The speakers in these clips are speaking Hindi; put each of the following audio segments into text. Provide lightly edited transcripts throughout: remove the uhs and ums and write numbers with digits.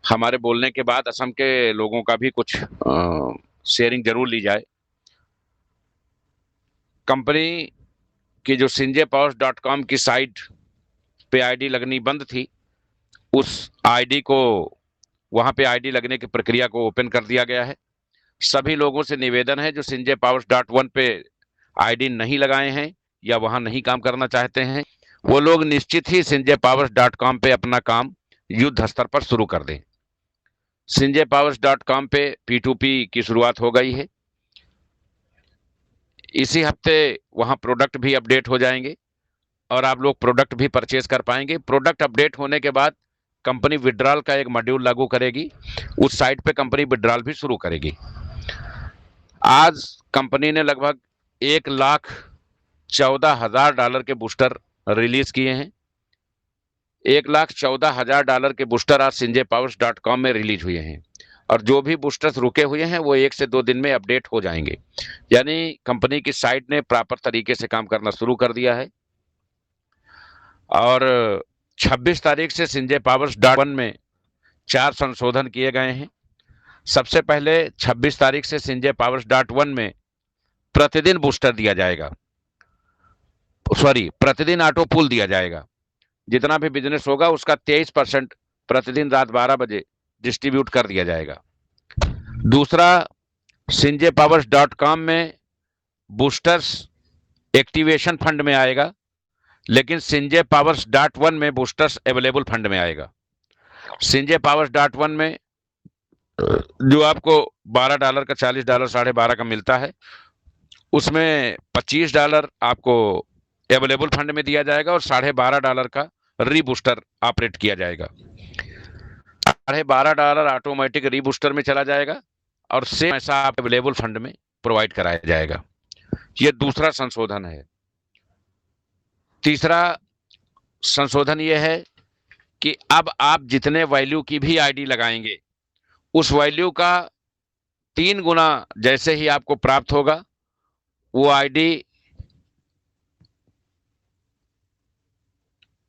हमारे बोलने के बाद असम के लोगों का भी कुछ शेयरिंग जरूर ली जाए। कंपनी की जो sinjaypowers.com की साइट पे आईडी लगनी बंद थी, उस आईडी को वहां पे आईडी लगने की प्रक्रिया को ओपन कर दिया गया है। सभी लोगों से निवेदन है जो sinjaypowers.1 पे आईडी नहीं लगाए हैं या वहां नहीं काम करना चाहते हैं, वो लोग निश्चित ही sinjaypowers.com पे अपना काम युद्ध स्तर पर शुरू कर दें। sinjaypowers.com पे P2P की शुरुआत हो गई है। इसी हफ्ते वहां प्रोडक्ट भी अपडेट हो जाएंगे और आप लोग प्रोडक्ट भी परचेज कर पाएंगे। प्रोडक्ट अपडेट होने के बाद कंपनी विड्रॉल का एक मॉड्यूल लागू करेगी। उस साइट पे कंपनी विड्रॉल भी शुरू करेगी। आज कंपनी ने लगभग $1,14,000 के बूस्टर रिलीज किए हैं। $1,14,000 के बूस्टर आज sinjaypowers.com में रिलीज हुए हैं और जो भी बूस्टर्स रुके हुए हैं वो 1 से 2 दिन में अपडेट हो जाएंगे। यानी कंपनी की साइट ने प्रॉपर तरीके से काम करना शुरू कर दिया है और 26 तारीख से sinjaypowers.1 में 4 संशोधन किए गए हैं। सबसे पहले 26 तारीख से sinjaypowers.1 में प्रतिदिन बूस्टर दिया जाएगा, प्रतिदिन ऑटो पुल दिया जाएगा। जितना भी बिजनेस होगा उसका 23% प्रतिदिन रात 12 बजे डिस्ट्रीब्यूट कर दिया जाएगा। दूसरा, sinjaypowers.com में बूस्टर्स एक्टिवेशन फंड में आएगा, लेकिन sinjaypowers.1 में बूस्टर्स अवेलेबल फंड में आएगा। sinjaypowers.1 में जो आपको $12 का, $40, $12.5 का मिलता है, उसमें $25 आपको अवेलेबल फंड में दिया जाएगा और $12.5 का रीबूस्टर ऑपरेट किया जाएगा। $12.5 ऑटोमेटिक रीबूस्टर में चला जाएगा और सेम पैसा आप अवेलेबल फंड में प्रोवाइड कराया जाएगा। यह दूसरा संशोधन है। तीसरा संशोधन यह है कि अब आप जितने वैल्यू की भी आईडी लगाएंगे उस वैल्यू का 3 गुना जैसे ही आपको प्राप्त होगा, वो आईडी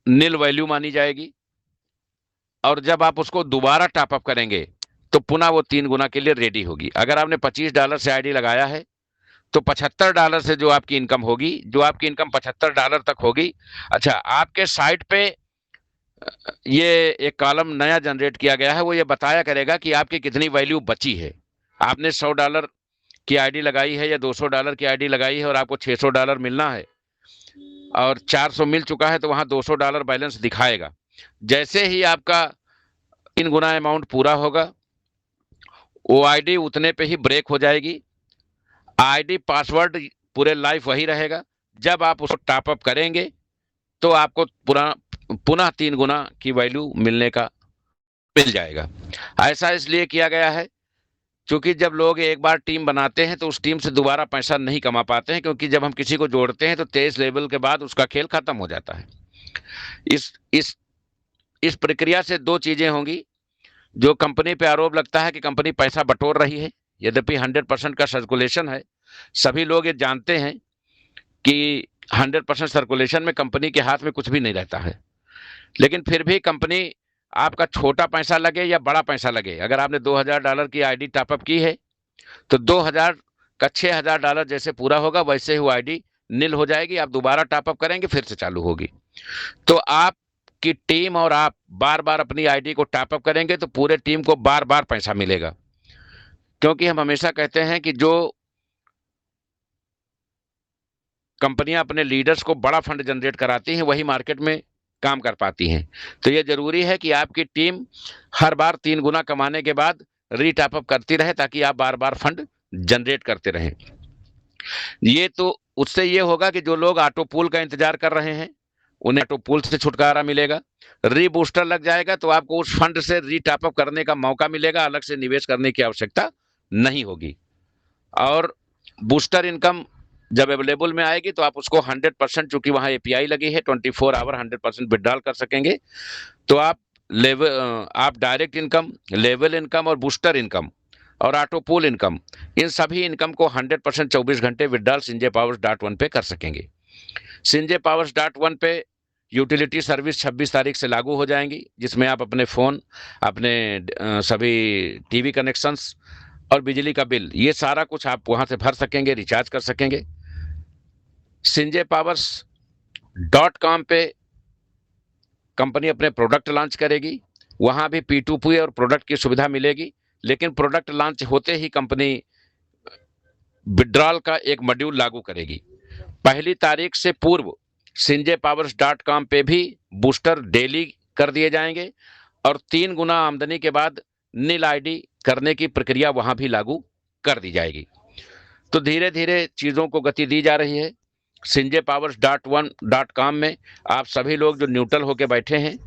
नील वैल्यू मानी जाएगी और जब आप उसको दोबारा टॉपअप करेंगे तो पुनः वो 3 गुना के लिए रेडी होगी। अगर आपने $25 से आईडी लगाया है तो $75 से जो आपकी इनकम होगी, जो आपकी इनकम $75 तक होगी। अच्छा, आपके साइट पे ये एक कॉलम नया जनरेट किया गया है, वो ये बताया करेगा कि आपकी कितनी वैल्यू बची है। आपने $100 की आईडी लगाई है या $200 की आईडी लगाई है और आपको $600 मिलना है और 400 मिल चुका है तो वहां $200 बैलेंस दिखाएगा। जैसे ही आपका 3 गुना अमाउंट पूरा होगा, वो आईडी उतने पे ही ब्रेक हो जाएगी। आईडी पासवर्ड पूरे लाइफ वही रहेगा। जब आप उसको टॉपअप करेंगे तो आपको पुनः 3 गुना की वैल्यू मिलने का मिल जाएगा। ऐसा इसलिए किया गया है क्योंकि जब लोग एक बार टीम बनाते हैं तो उस टीम से दोबारा पैसा नहीं कमा पाते हैं, क्योंकि जब हम किसी को जोड़ते हैं तो 23 लेवल के बाद उसका खेल खत्म हो जाता है। इस प्रक्रिया से 2 चीजें होंगी। जो कंपनी पे आरोप लगता है कि कंपनी पैसा बटोर रही है, यद्यपि 100% का सर्कुलेशन है, सभी लोग ये जानते हैं कि 100% सर्कुलेशन में कंपनी के हाथ में कुछ भी नहीं रहता है, लेकिन फिर भी कंपनी आपका छोटा पैसा लगे या बड़ा पैसा लगे, अगर आपने $2,000 की आईडी टॉपअप की है तो 2,000 का $6,000 जैसे पूरा होगा वैसे ही वो आईडी नील हो जाएगी। आप दोबारा टॉपअप करेंगे फिर से चालू होगी। तो आपकी टीम और आप बार बार अपनी आईडी को टॉपअप करेंगे तो पूरे टीम को बार बार पैसा मिलेगा, क्योंकि हम हमेशा कहते हैं कि जो कंपनियां अपने लीडर्स को बड़ा फंड जनरेट कराती हैं वही मार्केट में काम कर पाती हैं। तो ये जरूरी है कि आपकी टीम हर बार 3 गुना कमाने के बाद रीटॉपअप करती रहे ताकि आप बार बार फंड जनरेट करते रहें। ये तो उससे ये होगा कि जो लोग ऑटो पूल का इंतजार कर रहे हैं उन्हें ऑटो पूल से छुटकारा मिलेगा। रीबूस्टर लग जाएगा तो आपको उस फंड से रीटॉपअप करने का मौका मिलेगा, अलग से निवेश करने की आवश्यकता नहीं होगी। और बूस्टर इनकम जब अवेलेबल में आएगी तो आप उसको 100%, चूंकि वहां एपीआई लगी है 24 आवर 100% विड्रॉल कर सकेंगे। तो आप डायरेक्ट इनकम, लेवल इनकम और बूस्टर इनकम और ऑटो पूल इनकम, इन सभी इनकम को 100% 24 घंटे विड्रॉल sinjaypowers.1 पे कर सकेंगे। sinjaypowers.1 पे यूटिलिटी सर्विस 26 तारीख से लागू हो जाएंगी, जिसमें आप अपने फ़ोन, अपने सभी टीवी कनेक्शंस और बिजली का बिल, ये सारा कुछ आप वहाँ से भर सकेंगे, रिचार्ज कर सकेंगे। sinjaypowers.com पे कंपनी अपने प्रोडक्ट लॉन्च करेगी। वहाँ भी P2P और प्रोडक्ट की सुविधा मिलेगी, लेकिन प्रोडक्ट लॉन्च होते ही कंपनी विड्रॉल का एक मॉड्यूल लागू करेगी। 1 तारीख से पूर्व sinjaypowers.com पे भी बूस्टर डेली कर दिए जाएंगे और 3 गुना आमदनी के बाद नील आईडी करने की प्रक्रिया वहां भी लागू कर दी जाएगी। तो धीरे धीरे चीजों को गति दी जा रही है। sinjaypowers.com में आप सभी लोग जो न्यूट्रल होके बैठे हैं,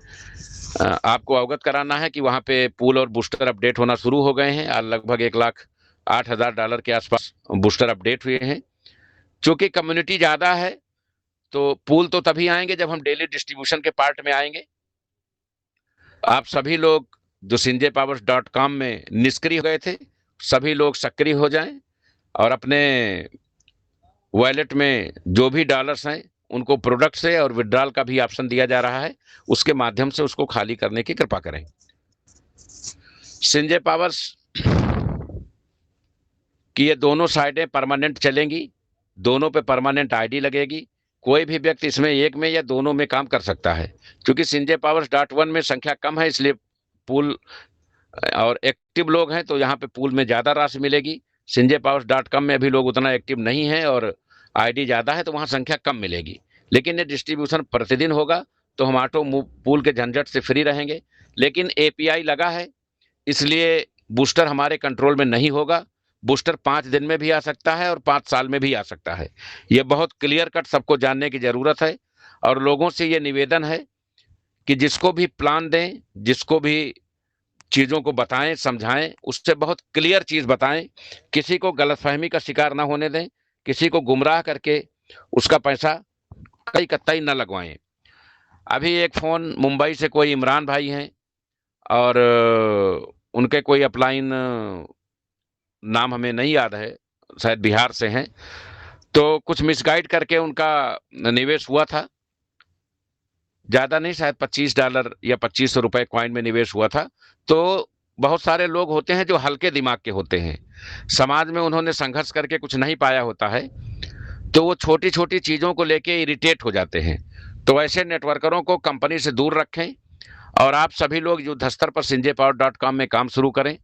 आपको अवगत कराना है कि वहां पे पूल और बूस्टर अपडेट होना शुरू हो गए हैं। लगभग $1,08,000 के आसपास बूस्टर अपडेट हुए हैं। चूंकि कम्युनिटी ज्यादा है तो पूल तो तभी आएंगे जब हम डेली डिस्ट्रीब्यूशन के पार्ट में आएंगे। आप सभी लोग जो sinjaypowers.com में निष्क्रिय हो गए थे, सभी लोग सक्रिय हो जाएं और अपने वॉलेट में जो भी डॉलर्स हैं उनको प्रोडक्ट से और विड्रॉल का भी ऑप्शन दिया जा रहा है, उसके माध्यम से उसको खाली करने की कृपा करें। संजय पावर्स की ये दोनों साइडें परमानेंट चलेंगी, दोनों पे परमानेंट आईडी लगेगी। कोई भी व्यक्ति इसमें एक में या दोनों में काम कर सकता है। क्योंकि sinjaypowers.1 में संख्या कम है, इसलिए पूल और एक्टिव लोग हैं तो यहाँ पे पूल में ज्यादा राशि मिलेगी। sinjaypowers.com में अभी लोग उतना एक्टिव नहीं है और आईडी ज्यादा है तो वहां संख्या कम मिलेगी। लेकिन ये डिस्ट्रीब्यूशन प्रतिदिन होगा तो हम ऑटो पूल के झंझट से फ्री रहेंगे। लेकिन एपीआई लगा है, इसलिए बूस्टर हमारे कंट्रोल में नहीं होगा। बूस्टर 5 दिन में भी आ सकता है और 5 साल में भी आ सकता है। ये बहुत क्लियर कट सबको जानने की जरूरत है। और लोगों से ये निवेदन है कि जिसको भी प्लान दें, जिसको भी चीजों को बताएं, समझाएं, उससे बहुत क्लियर चीज बताएं। किसी को गलतफहमी का शिकार ना होने दें, किसी को गुमराह करके उसका पैसा कई कतई न लगवाएं। अभी एक फोन मुंबई से कोई इमरान भाई हैं और उनके कोई अपलाइन नाम हमें नहीं याद है, शायद बिहार से हैं, तो कुछ मिसगाइड करके उनका निवेश हुआ था। ज्यादा नहीं, शायद $25 या ₹2500 कॉइन में निवेश हुआ था। तो बहुत सारे लोग होते हैं जो हल्के दिमाग के होते हैं, समाज में उन्होंने संघर्ष करके कुछ नहीं पाया होता है, तो वो छोटी छोटी चीजों को लेके इरिटेट हो जाते हैं। तो ऐसे नेटवर्करों को कंपनी से दूर रखें और आप सभी लोग युद्ध स्तर पर sinjaypower.com में काम शुरू करें।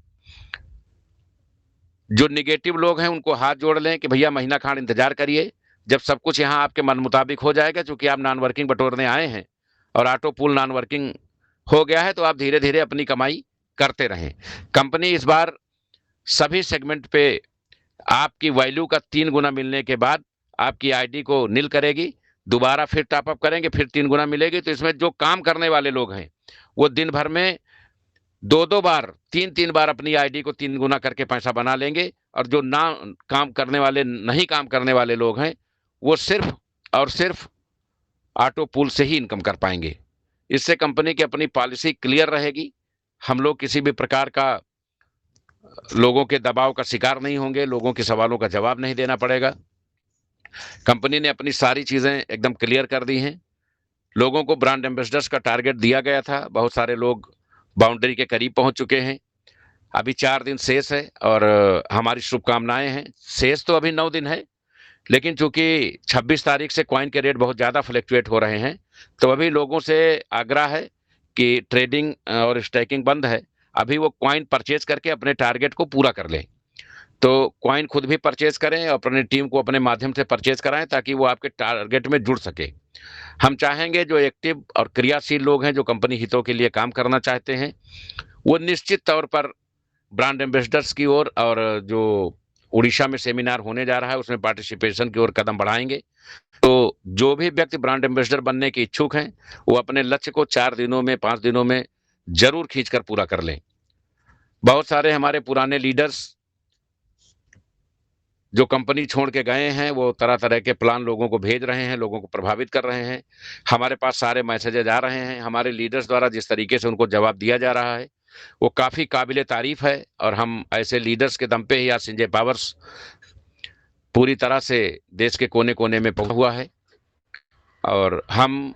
जो निगेटिव लोग हैं उनको हाथ जोड़ लें कि भैया महीना खान इंतजार करिए, जब सब कुछ यहाँ आपके मन मुताबिक हो जाएगा। चूंकि आप नॉन वर्किंग बटोरने आए हैं और ऑटो पूल नॉन वर्किंग हो गया है, तो आप धीरे धीरे अपनी कमाई करते रहें। कंपनी इस बार सभी सेगमेंट पे आपकी वैल्यू का 3 गुना मिलने के बाद आपकी आईडी को नील करेगी, दोबारा फिर टॉपअप करेंगे, फिर 3 गुना मिलेगी। तो इसमें जो काम करने वाले लोग हैं वो दिन भर में 2-2 बार, 3-3 बार अपनी आईडी को 3 गुना करके पैसा बना लेंगे। और जो ना काम करने वाले, नहीं काम करने वाले लोग हैं, वो सिर्फ और सिर्फ ऑटो पूल से ही इनकम कर पाएंगे। इससे कंपनी की अपनी पॉलिसी क्लियर रहेगी। हम लोग किसी भी प्रकार का लोगों के दबाव का शिकार नहीं होंगे, लोगों के सवालों का जवाब नहीं देना पड़ेगा। कंपनी ने अपनी सारी चीजें एकदम क्लियर कर दी हैं। लोगों को ब्रांड एम्बेसडर्स का टारगेट दिया गया था, बहुत सारे लोग बाउंड्री के करीब पहुंच चुके हैं। अभी 4 दिन शेष है और हमारी शुभकामनाएं हैं। शेष तो अभी 9 दिन है, लेकिन चूंकि 26 तारीख से कॉइन के रेट बहुत ज़्यादा फ्लक्चुएट हो रहे हैं, तो अभी लोगों से आग्रह है कि ट्रेडिंग और स्टैकिंग बंद है, अभी वो कॉइन परचेज करके अपने टारगेट को पूरा कर लें। तो कॉइन खुद भी परचेज करें और अपनी टीम को अपने माध्यम से परचेज कराएं, ताकि वो आपके टारगेट में जुड़ सके। हम चाहेंगे जो एक्टिव और क्रियाशील लोग हैं, जो कंपनी हितों के लिए काम करना चाहते हैं, वो निश्चित तौर पर ब्रांड एम्बेसडर्स की ओर और जो उड़ीसा में सेमिनार होने जा रहा है उसमें पार्टिसिपेशन की ओर कदम बढ़ाएंगे। तो जो भी व्यक्ति ब्रांड एम्बेसडर बनने के इच्छुक हैं, वो अपने लक्ष्य को 4 दिनों में, 5 दिनों में जरूर खींचकर पूरा कर लें। बहुत सारे हमारे पुराने लीडर्स जो कंपनी छोड़ के गए हैं, वो तरह तरह के प्लान लोगों को भेज रहे हैं, लोगों को प्रभावित कर रहे हैं। हमारे पास सारे मैसेजेज आ रहे हैं। हमारे लीडर्स द्वारा जिस तरीके से उनको जवाब दिया जा रहा है वो काफी काबिले तारीफ है। और हम ऐसे लीडर्स के दम पे ही आज संजय पावर्स पूरी तरह से देश के कोने कोने में पहुंचा हुआ है। और हम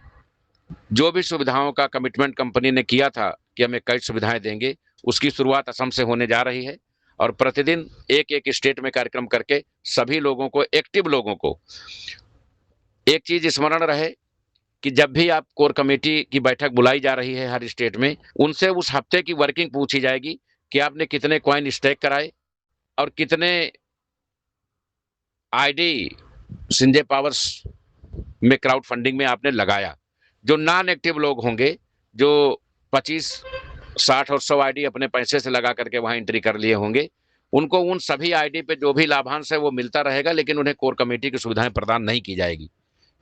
जो भी सुविधाओं का कमिटमेंट कंपनी ने किया था कि हमें कई सुविधाएं देंगे, उसकी शुरुआत असम से होने जा रही है और प्रतिदिन एक एक स्टेट में कार्यक्रम करके सभी लोगों को, एक्टिव लोगों को, एक चीज स्मरण रहे कि जब भी आप कोर कमेटी की बैठक बुलाई जा रही है हर स्टेट में, उनसे उस हफ्ते की वर्किंग पूछी जाएगी कि आपने कितने कॉइन स्टेक कराए और कितने आईडी संजय पावर्स में क्राउड फंडिंग में आपने लगाया। जो नॉन एक्टिव लोग होंगे, जो 25, 60 और 100 आईडी अपने पैसे से लगा करके वहां एंट्री कर लिए होंगे, उनको उन सभी आईडी पे जो भी लाभांश है वो मिलता रहेगा, लेकिन उन्हें कोर कमेटी की सुविधाएं प्रदान नहीं की जाएगी।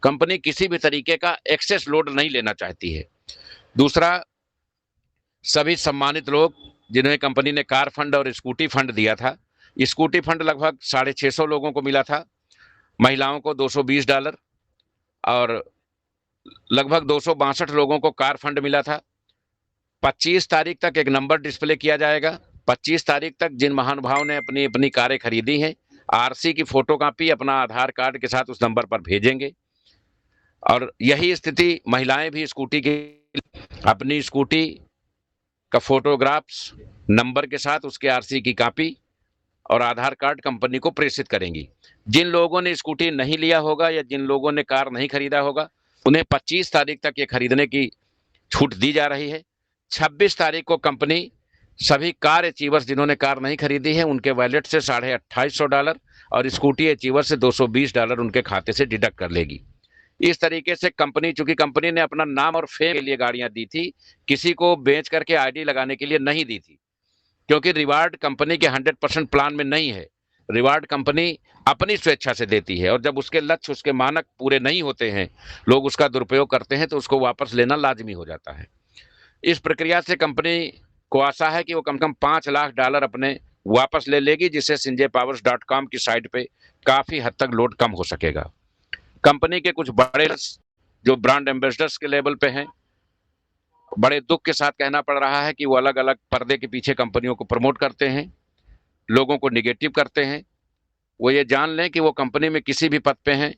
कंपनी किसी भी तरीके का एक्सेस लोड नहीं लेना चाहती है। दूसरा, सभी सम्मानित लोग जिन्हें कंपनी ने कार फंड और स्कूटी फंड दिया था, स्कूटी फंड लगभग 650 लोगों को मिला था, महिलाओं को $220 और लगभग 262 लोगों को कार फंड मिला था। 25 तारीख तक एक नंबर डिस्प्ले किया जाएगा। 25 तारीख तक जिन महानुभावों ने अपनी अपनी कारें खरीदी हैं, आरसी की फोटोकॉपी अपना आधार कार्ड के साथ उस नंबर पर भेजेंगे। और यही स्थिति महिलाएं भी स्कूटी की अपनी स्कूटी का फोटोग्राफ्स नंबर के साथ उसके आरसी की कॉपी और आधार कार्ड कंपनी को प्रेषित करेंगी। जिन लोगों ने स्कूटी नहीं लिया होगा या जिन लोगों ने कार नहीं खरीदा होगा, उन्हें 25 तारीख तक ये खरीदने की छूट दी जा रही है। 26 तारीख को कंपनी सभी कार अचीवर्स जिन्होंने कार नहीं खरीदी है उनके वैलेट से $2800 और स्कूटी अचीवर से $220 उनके खाते से डिडक्ट कर लेगी। इस तरीके से कंपनी, चूंकि कंपनी ने अपना नाम और फेम के लिए गाड़ियां दी थी, किसी को बेच करके आईडी लगाने के लिए नहीं दी थी, क्योंकि रिवार्ड कंपनी के 100% प्लान में नहीं है। रिवार्ड कंपनी अपनी स्वेच्छा से देती है और जब उसके लक्ष्य, उसके मानक पूरे नहीं होते हैं, लोग उसका दुरुपयोग करते हैं, तो उसको वापस लेना लाजमी हो जाता है। इस प्रक्रिया से कंपनी को आशा है कि वो कम से कम $5 लाख अपने वापस ले लेगी, जिससे sanjaypowers.com की साइट पे काफी हद तक लोड कम हो सकेगा। कंपनी के कुछ बड़े जो ब्रांड एम्बेसडर्स के लेवल पे हैं, बड़े दुख के साथ कहना पड़ रहा है कि वो अलग अलग पर्दे के पीछे कंपनियों को प्रमोट करते हैं, लोगों को निगेटिव करते हैं। वो ये जान लें कि वो कंपनी में किसी भी पद पे हैं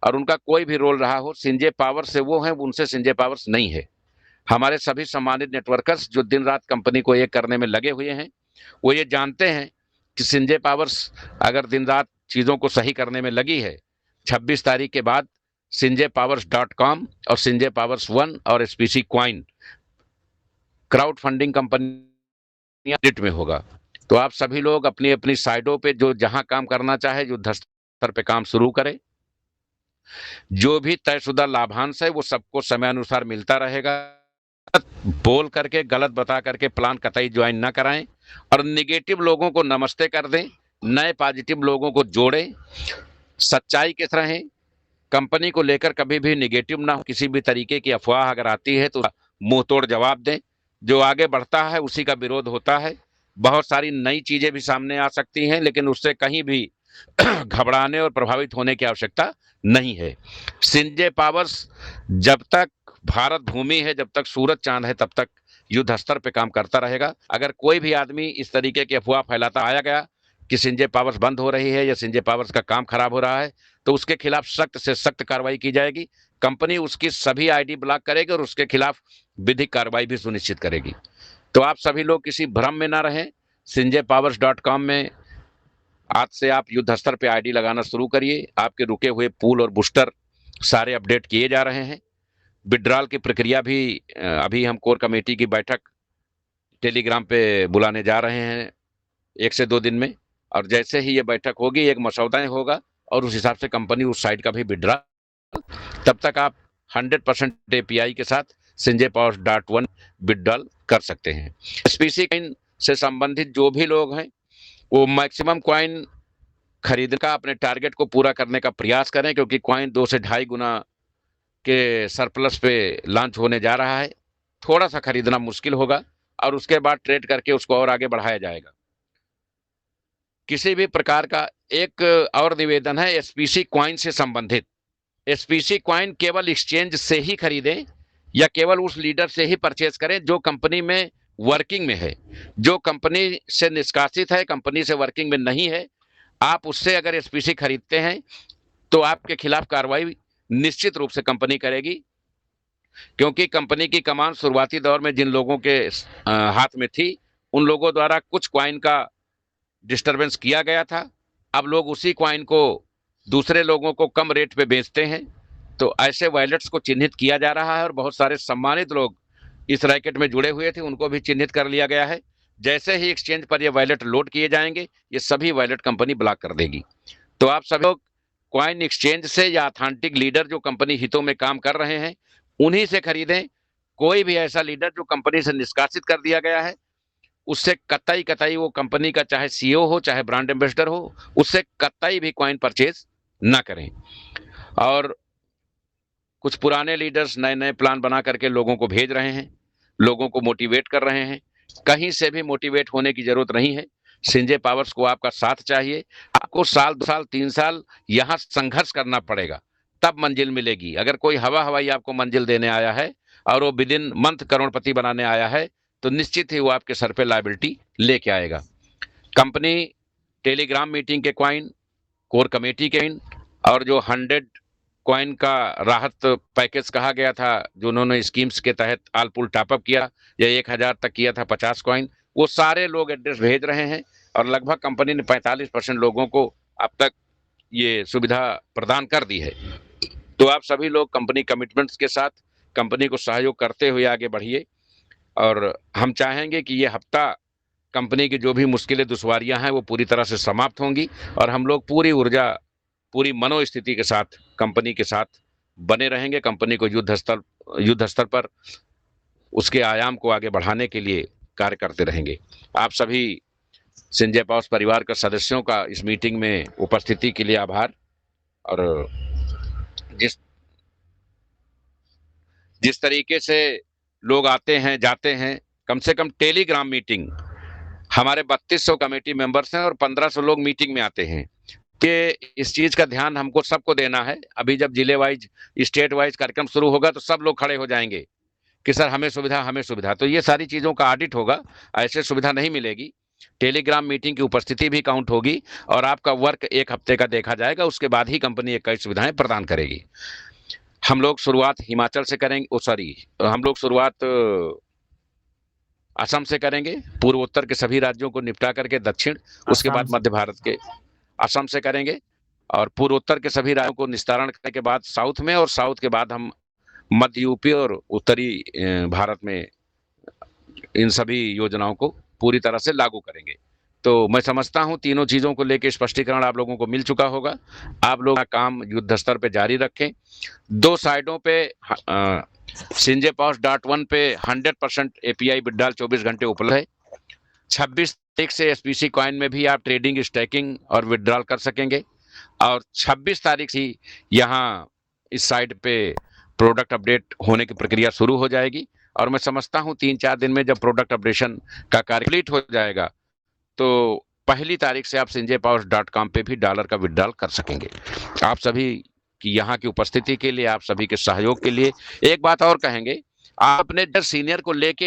और उनका कोई भी रोल रहा हो, संजय पावर्स से वो हैं, उनसे संजय पावर्स नहीं है। हमारे सभी सम्मानित नेटवर्कर्स जो दिन रात कंपनी को ये करने में लगे हुए हैं, वो ये जानते हैं कि संजय पावर्स अगर दिन रात चीजों को सही करने में लगी है, 26 तारीख के बाद sanjaypowers.com और संजय पावर्स 1 और SPC coin crowd funding company में होगा। तो आप सभी लोग अपनी अपनी साइडों पे जो जहां काम करना चाहे, युद्ध स्तर पे काम शुरू करें। जो भी तयशुदा लाभांश है वो सबको समय अनुसार मिलता रहेगा। बोल करके, गलत बता करके प्लान कतई ज्वाइन ना कराएं और निगेटिव लोगों को नमस्ते कर दें, नए पॉजिटिव लोगों को जोड़ें, सच्चाई के साथ रहें। कंपनी को लेकर कभी भी निगेटिव ना हो, किसी भी तरीके की अफवाह अगर आती है तो मुंह तोड़ जवाब दें। जो आगे बढ़ता है उसी का विरोध होता है। बहुत सारी नई चीजें भी सामने आ सकती हैं, लेकिन उससे कहीं भी घबराने और प्रभावित होने की आवश्यकता नहीं है। संजय पावर्स जब तक भारत भूमि है, जब तक सूरज चांद है, तब तक युद्ध स्तर पे काम करता रहेगा। अगर कोई भी आदमी इस तरीके की अफवाह फैलाता आया गया कि संजय पावर्स बंद हो रही है या संजय पावर्स का काम खराब हो रहा है, तो उसके खिलाफ सख्त से सख्त कार्रवाई की जाएगी। कंपनी उसकी सभी आईडी ब्लॉक करेगी और उसके खिलाफ विधिक कार्रवाई भी सुनिश्चित करेगी। तो आप सभी लोग किसी भ्रम में ना रहें। sanjaypowers.com में आज से आप युद्ध स्तर पे आईडी लगाना शुरू करिए। आपके रुके हुए पूल और बूस्टर सारे अपडेट किए जा रहे हैं। विड्रॉल की प्रक्रिया भी अभी हम कोर कमेटी की बैठक टेलीग्राम पे बुलाने जा रहे हैं 1 से 2 दिन में, और जैसे ही ये बैठक होगी एक मसौदा होगा और उस हिसाब से कंपनी उस साइट का भी विड्रॉल, तब तक आप 100% एपीआई के साथ sanjaypowers.1 विड्रॉल कर सकते हैं। एसपीसी कॉइन से संबंधित जो भी लोग हैं वो मैक्सिमम कॉइन खरीदने का, अपने टारगेट को पूरा करने का प्रयास करें, क्योंकि कॉइन 2 से 2.5 गुना के सरप्लस पे लॉन्च होने जा रहा है। थोड़ा सा खरीदना मुश्किल होगा और उसके बाद ट्रेड करके उसको और आगे बढ़ाया जाएगा। किसी भी प्रकार का एक और निवेदन है एसपीसी क्वाइन से संबंधित। एसपीसी क्वाइन केवल एक्सचेंज से ही खरीदें या केवल उस लीडर से ही परचेज करें जो कंपनी में वर्किंग में है। जो कंपनी से निष्कासित है, कंपनी से वर्किंग में नहीं है, आप उससे अगर एसपीसी खरीदते हैं तो आपके खिलाफ कार्रवाई निश्चित रूप से कंपनी करेगी। क्योंकि कंपनी की कमान शुरुआती दौर में जिन लोगों के हाथ में थी, उन लोगों द्वारा कुछ क्वाइन का डिस्टरबेंस किया गया था। अब लोग उसी क्वाइन को दूसरे लोगों को कम रेट पे बेचते हैं, तो ऐसे वॉलेट्स को चिन्हित किया जा रहा है और बहुत सारे सम्मानित लोग इस रैकेट में जुड़े हुए थे, उनको भी चिन्हित कर लिया गया है। जैसे ही एक्सचेंज पर ये वॉलेट लोड किए जाएंगे, ये सभी वॉलेट कंपनी ब्लॉक कर देगी। तो आप सभी लोग क्वाइन एक्सचेंज से या अथेंटिक लीडर जो कंपनी हितों में काम कर रहे हैं, उन्हीं से खरीदें। कोई भी ऐसा लीडर जो कंपनी से निष्कासित कर दिया गया है, उससे कतई कतई, वो कंपनी का चाहे सीईओ हो, चाहे ब्रांड एम्बेसडर हो, उससे कतई भी क्वाइन परचेज ना करें। और कुछ पुराने लीडर्स नए नए प्लान बना करके लोगों को भेज रहे हैं, लोगों को मोटिवेट कर रहे हैं। कहीं से भी मोटिवेट होने की जरूरत नहीं है। संजय पावर्स को आपका साथ चाहिए। आपको साल 2 साल 3 साल यहाँ संघर्ष करना पड़ेगा, तब मंजिल मिलेगी। अगर कोई हवा हवाई आपको मंजिल देने आया है और वो विद इन मंथ करोड़पति बनाने आया है, तो निश्चित ही वो आपके सर पे लायबिलिटी लेके आएगा। कंपनी टेलीग्राम मीटिंग के क्वाइन, कोर कमेटी के क्वाइन और जो 100 क्वाइन का राहत पैकेज कहा गया था, जो उन्होंने स्कीम्स के तहत आल पुल टॉपअप किया, या 1000 तक किया था 50 क्वाइन, वो सारे लोग एड्रेस भेज रहे हैं और लगभग कंपनी ने 45% लोगों को अब तक ये सुविधा प्रदान कर दी है। तो आप सभी लोग कंपनी कमिटमेंट्स के साथ कंपनी को सहयोग करते हुए आगे बढ़िए। और हम चाहेंगे कि ये हफ्ता कंपनी की जो भी मुश्किलें दुश्वारियां हैं वो पूरी तरह से समाप्त होंगी और हम लोग पूरी ऊर्जा, पूरी मनोस्थिति के साथ कंपनी के साथ बने रहेंगे। कंपनी को युद्ध स्तर पर उसके आयाम को आगे बढ़ाने के लिए कार्य करते रहेंगे। आप सभी संजय पावर्स परिवार के सदस्यों का इस मीटिंग में उपस्थिति के लिए आभार। और जिस तरीके से लोग आते हैं जाते हैं, कम से कम टेलीग्राम मीटिंग, हमारे 3200 कमेटी मेंबर्स हैं और 1500 लोग मीटिंग में आते हैं कि इस चीज का ध्यान हमको सबको देना है। अभी जब जिले वाइज, स्टेट वाइज कार्यक्रम शुरू होगा तो सब लोग खड़े हो जाएंगे कि सर हमें सुविधा, हमें सुविधा। तो ये सारी चीजों का ऑडिट होगा, ऐसे सुविधा नहीं मिलेगी। टेलीग्राम मीटिंग की उपस्थिति भी काउंट होगी और आपका वर्क 1 हफ्ते का देखा जाएगा, उसके बाद ही कंपनी ये कई सुविधाएं प्रदान करेगी। हम लोग शुरुआत हिमाचल से करेंगे, हम लोग शुरुआत असम से करेंगे, पूर्वोत्तर के सभी राज्यों को निपटा करके दक्षिण, उसके बाद मध्य भारत के असम से करेंगे और पूर्वोत्तर के सभी राज्यों को निस्तारण करने के बाद साउथ में, और साउथ के बाद हम मध्य यूपी और उत्तरी भारत में इन सभी योजनाओं को पूरी तरह से लागू करेंगे। तो मैं समझता हूं तीनों चीजों को लेकर स्पष्टीकरण आप लोगों को मिल चुका होगा। आप लोग काम युद्ध स्तर पे जारी रखें। 2 साइडों पे संजय पावर्स .1 पे 100% एपीआई विड्रॉल 24 घंटे उपलब्ध है। 26 तारीख से एसपीसी कॉइन में भी आप ट्रेडिंग, स्टैकिंग और विड्रॉल कर सकेंगे और 26 तारीख से यहाँ इस साइट पे प्रोडक्ट अपडेट होने की प्रक्रिया शुरू हो जाएगी। और मैं समझता हूँ 3-4 दिन में जब प्रोडक्ट अपडेशन का कार्य कंप्लीट हो जाएगा तो 1 तारीख से आप sanjaypowers.com पे भी डॉलर का विड्रॉल कर सकेंगे। आप सभी की यहाँ की उपस्थिति के लिए, आप सभी के सहयोग के लिए एक बात और कहेंगे, आप अपने सीनियर को लेके